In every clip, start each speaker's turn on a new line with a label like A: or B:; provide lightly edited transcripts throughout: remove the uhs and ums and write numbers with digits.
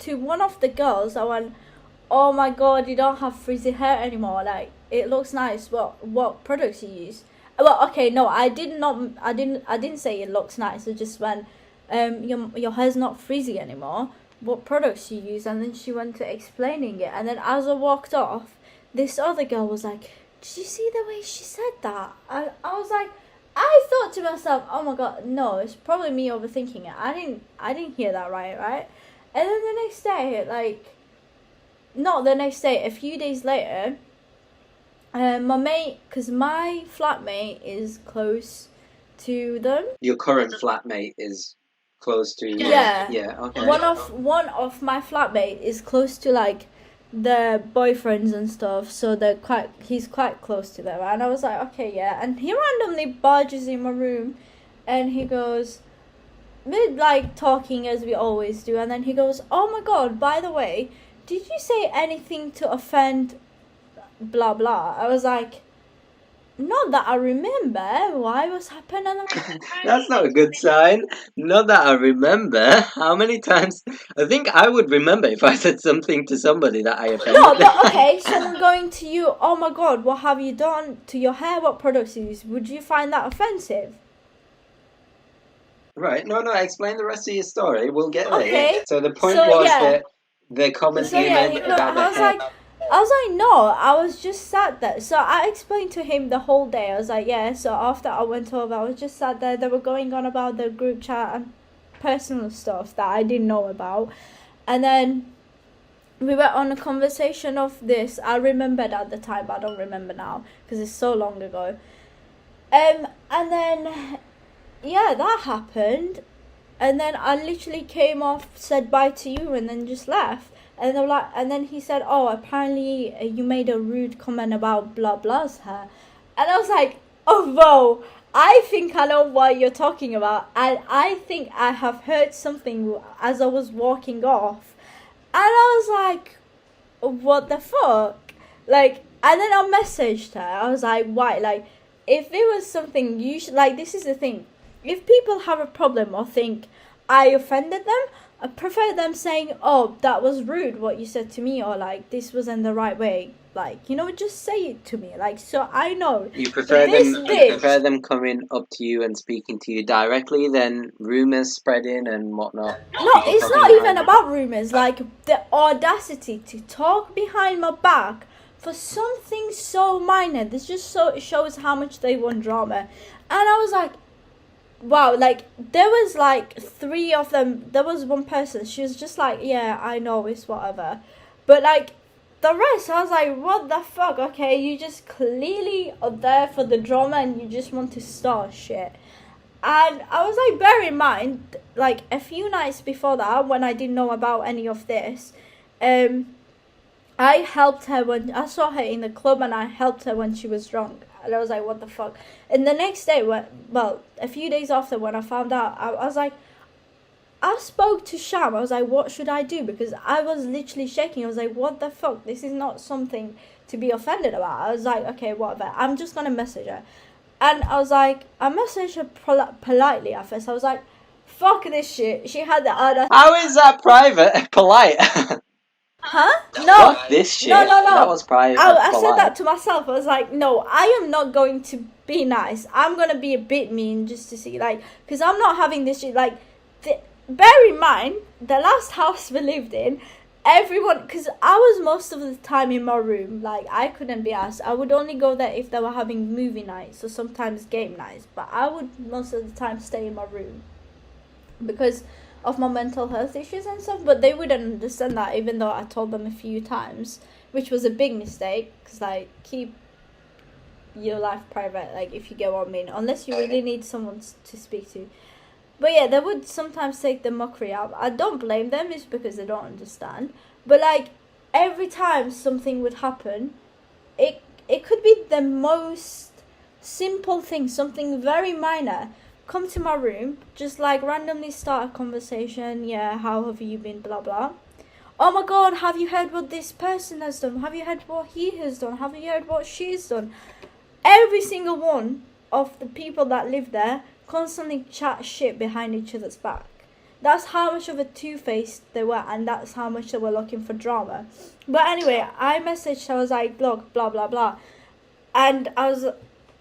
A: to one of the girls, I went, "Oh my god, you don't have frizzy hair anymore. Like, it looks nice. What products you use?" Well, okay, no, I didn't say it looks nice. I just went, your hair's not frizzy anymore. What products you use?" And then she went to explaining it. And then as I walked off, this other girl was like, "Did you see the way she said that?" And I was like, I thought to myself, "Oh my god, no, it's probably me overthinking it. I didn't hear that right?" And then the next day, like, not the next day, a few days later, my mate, because my flatmate is close to them.
B: Your current flatmate is close to you?
A: Yeah.
B: Yeah, okay.
A: One of my flatmate is close to, like, their boyfriends and stuff, so he's quite close to them. And I was like, okay, yeah. And he randomly barges in my room, and he goes, we're like talking as we always do, and then he goes, "Oh my god, by the way, did you say anything to offend blah blah?" I was like, "Not that I remember. Why was happening?"
B: That's not a good sign. Not that I remember. How many times? I think I would remember if I said something to somebody that I offended.
A: No, but okay, someone going to you, "Oh my god, what have you done to your hair? What products you use?" Would you find that offensive?
B: Right, no, explain the rest of your story. We'll get there.
A: Okay.
B: So the point was that the comment
A: So
B: you
A: yeah,
B: made about the hair.
A: I was like, no, I was just sat there. So I explained to him the whole day. I was like, yeah. So after I went over, I was just sat there. They were going on about the group chat and personal stuff that I didn't know about. And then we were on a conversation of this. I remembered at the time, but I don't remember now because it's so long ago. And then, yeah, that happened. And then I literally came off, said bye to you, and then just left. And they were like, and then he said, "Oh, apparently you made a rude comment about blah blah's hair." And I was like, "Oh, whoa, I think I know what you're talking about." And I think I have heard something as I was walking off. And I was like, "What the fuck?" Like, and then I messaged her. I was like, "Why?" Like, if it was something you should, like, this is the thing. If people have a problem or think I offended them, I prefer them saying, "Oh, that was rude what you said to me," or like, "This wasn't the right way." Like, just say it to me. Like, so I know.
B: You prefer them coming up to you and speaking to you directly than rumors spreading and whatnot?
A: No, it's not even about rumors. Like, the audacity to talk behind my back for something so minor. This just it shows how much they want drama. And I was like, wow, like, there was like 3 of them. There was one person, she was just like, "Yeah, I know, it's whatever." But like, the rest, I was like, what the fuck? Okay, you just clearly are there for the drama and you just want to start shit. And I was like, bear in mind, like, a few nights before that, when I didn't know about any of this, I helped her when I saw her in the club, and I helped her when she was drunk. And I was like, what the fuck? And the next day, a few days after, when I found out, I was like, I spoke to Sham. I was like, what should I do? Because I was literally shaking. I was like, what the fuck? This is not something to be offended about. I was like, okay, whatever. I'm just going to message her. And I was like, I messaged her politely at first. I was like, fuck this shit. She had the other.
B: How is that private? Polite?
A: Huh? No.
B: Fuck this shit.
A: No.
B: That was private.
A: I said that to myself. I was like, no, I am not going to be nice. I'm going to be a bit mean just to see, like, because I'm not having this shit. Like, bear in mind, the last house we lived in, everyone, because I was most of the time in my room, like, I couldn't be asked. I would only go there if they were having movie nights or sometimes game nights, but I would most of the time stay in my room because of my mental health issues and stuff. But they wouldn't understand that, even though I told them a few times, which was a big mistake, because, like, keep your life private, like, if you get what I mean, unless you really need someone to speak to. But yeah, they would sometimes take the mockery out. I don't blame them, it's because they don't understand. But like, every time something would happen, it could be the most simple thing, something very minor. Come to my room, just like randomly start a conversation. "Yeah, how have you been, blah blah. Oh my god, have you heard what this person has done? Have you heard what he has done? Have you heard what she's done?" Every single one of the people that live there constantly chat shit behind each other's back. That's how much of a two-faced they were, and that's how much they were looking for drama. But anyway, I messaged. I was like, look, blah blah blah, and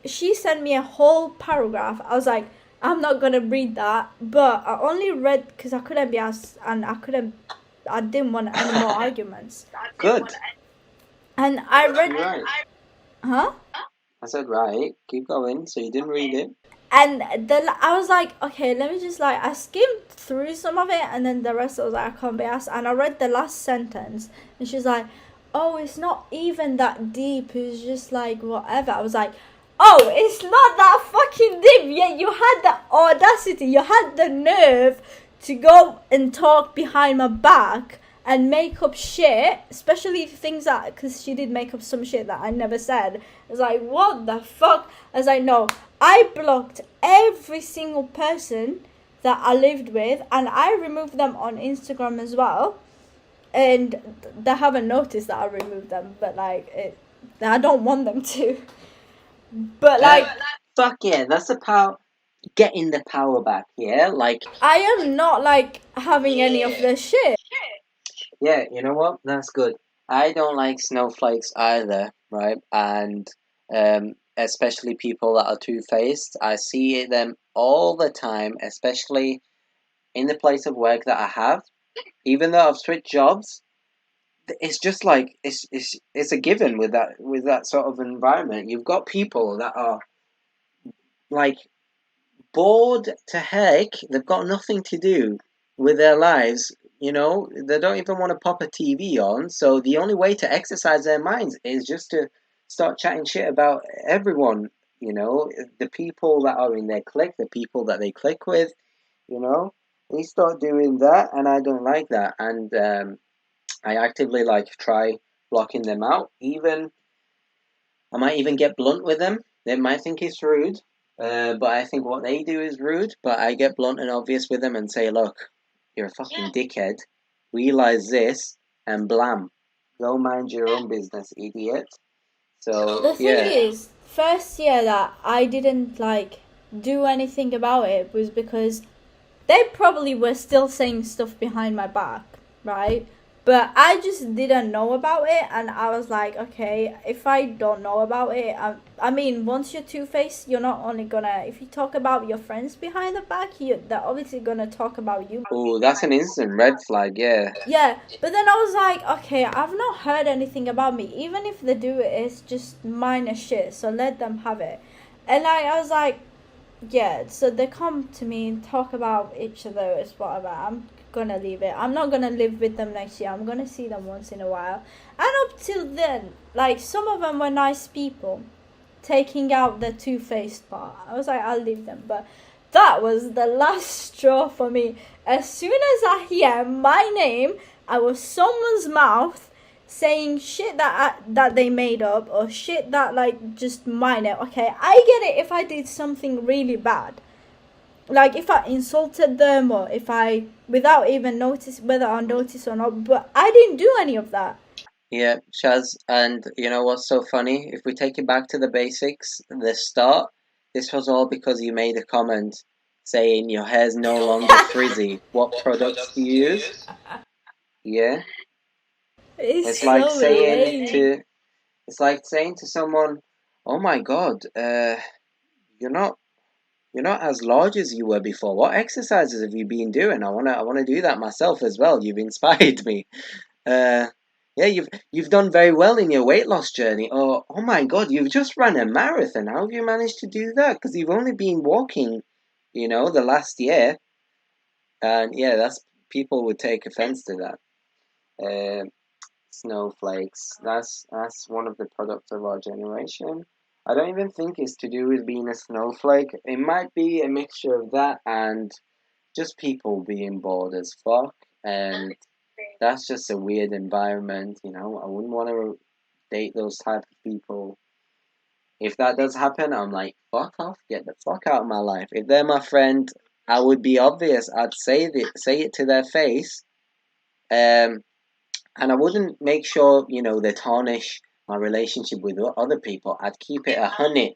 A: she sent me a whole paragraph. I was like, I'm not gonna read that, but I only read because I couldn't be asked, and I didn't want any more arguments.
B: Good.
A: And I read,
B: Right.
A: huh?
B: I said, right, keep going. So you didn't read it.
A: And then I was like, okay, let me just I skimmed through some of it, and then the rest I was like, I can't be asked. And I read the last sentence, and she's like, oh, it's not even that deep. It's just like whatever. I was like, oh, it's not that fucking deep. Yeah, you had the audacity, you had the nerve to go and talk behind my back and make up shit, especially things that, because she did make up some shit that I never said. I was like, what the fuck? I was like, no, I blocked every single person that I lived with, and I removed them on Instagram as well. And they haven't noticed that I removed them, but I don't want them to. But
B: fuck yeah, that's the power. Getting the power back, yeah? Like,
A: I am not having any of this shit.
B: yeah, you know what? That's good. I don't like snowflakes either, right? And especially people that are two-faced. I see them all the time, especially in the place of work that I have. Even though I've switched jobs, it's just like it's a given with that sort of environment. You've got people that are like bored to heck. They've got nothing to do with their lives. You know, they don't even want to pop a TV on. So the only way to exercise their minds is just to start chatting shit about everyone. You know, the people that are in their clique, the people that they click with. You know, they start doing that, and I don't like that. And I actively try blocking them out. Even I might even get blunt with them. They might think it's rude, but I think what they do is rude. But I get blunt and obvious with them and say, "Look, you're a fucking dickhead. Realize this, and blam, go mind your own business, idiot." So
A: The thing is, first year that I didn't do anything about it was because they probably were still saying stuff behind my back, right? But I just didn't know about it, and I was like, okay, if I don't know about it, I mean, once you're two-faced, you're not only gonna, if you talk about your friends behind the back, they're obviously gonna talk about you.
B: oh, that's an instant red flag, yeah.
A: Yeah, but then I was like, okay, I've not heard anything about me. Even if they do it, it's just minor shit, so let them have it. And I was like, yeah, so they come to me and talk about each other as whatever. I'm gonna leave it. I'm not gonna live with them next year. I'm gonna see them once in a while. And up till then, some of them were nice people, taking out the two-faced part. I was like, I'll leave them. But that was the last straw for me. As soon as I hear my name out of someone's mouth saying shit that they made up, or shit that just minor. Okay, I get it if I did something really bad, if I insulted them, or if I without even notice whether I notice or not, but I didn't do any of that.
B: Yeah, Shaz, and you know what's so funny? If we take it back to the basics, the start, this was all because you made a comment saying your hair's no longer frizzy. What products do you use? Yeah,
A: It's
B: like
A: so
B: saying
A: lame.
B: it's like saying to someone, "Oh my God, you're not you're not as large as you were before. What exercises have you been doing? I wanna do that myself as well. You've inspired me." Uh, yeah, you've done very well in your weight loss journey. Oh my God, you've just run a marathon. How have you managed to do that? Because you've only been walking, the last year. And yeah, that's people would take offense to that. Uh, Snowflakes. That's one of the products of our generation. I don't even think it's to do with being a snowflake. It might be a mixture of that and just people being bored as fuck, and that's just a weird environment. I wouldn't want to date those type of people. If that does happen, I'm like, fuck off, get the fuck out of my life. If they're my friend, I would be obvious. I'd say it to their face, and I wouldn't make sure they tarnish my relationship with other people. I'd keep it 100.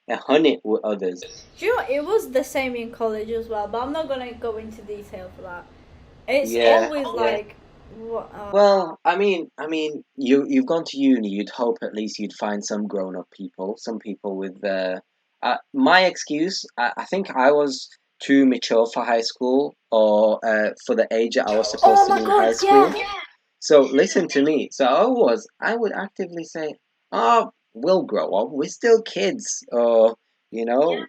B: and hunt it with others.
A: Do you know, it was the same in college as well, but I'm not gonna go into detail for that. It's
B: Yeah,
A: always
B: yeah.
A: like, what?
B: Well, you've gone to uni. You'd hope at least you'd find some grown-up people, some people with my excuse. I think I was too mature for high school, or for the age that I was supposed
A: Oh
B: to
A: my
B: be in high
A: god,
B: school.
A: yeah.
B: So listen to me. So I would actively say, "Oh, we'll grow up. We're still kids," or you know,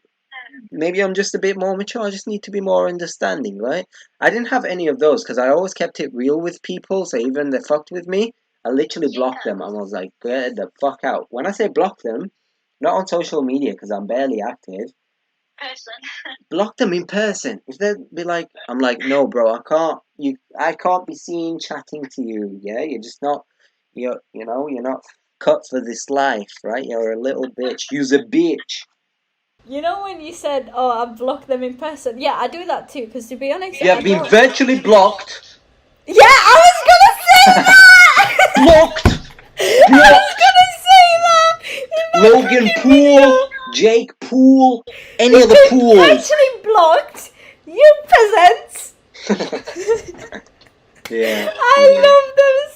B: maybe I'm just a bit more mature. I just need to be more understanding, right? I didn't have any of those because I always kept it real with people. So even they fucked with me, I literally blocked them. I was like, get the fuck out. When I say block them, not on social media because I'm barely active. Block them in person. If they'd be like, I'm like, no, bro, I can't be seen chatting to you. Yeah, you're just not, you're not cut for this life, right? You're a little bitch. You's a bitch.
A: You know when you said, "Oh, I block them in person"? Yeah, I do that too. Because to be honest,
B: You
A: I
B: have been
A: don't.
B: virtually blocked.
A: Yeah, I was gonna say that.
B: Blocked!
A: I was
B: Blocked!
A: gonna say that in that
B: Logan
A: fucking
B: Pool,
A: video.
B: Jake Pool, any
A: You've
B: of the
A: been
B: pools.
A: virtually blocked. You peasants.
B: Yeah.
A: I love them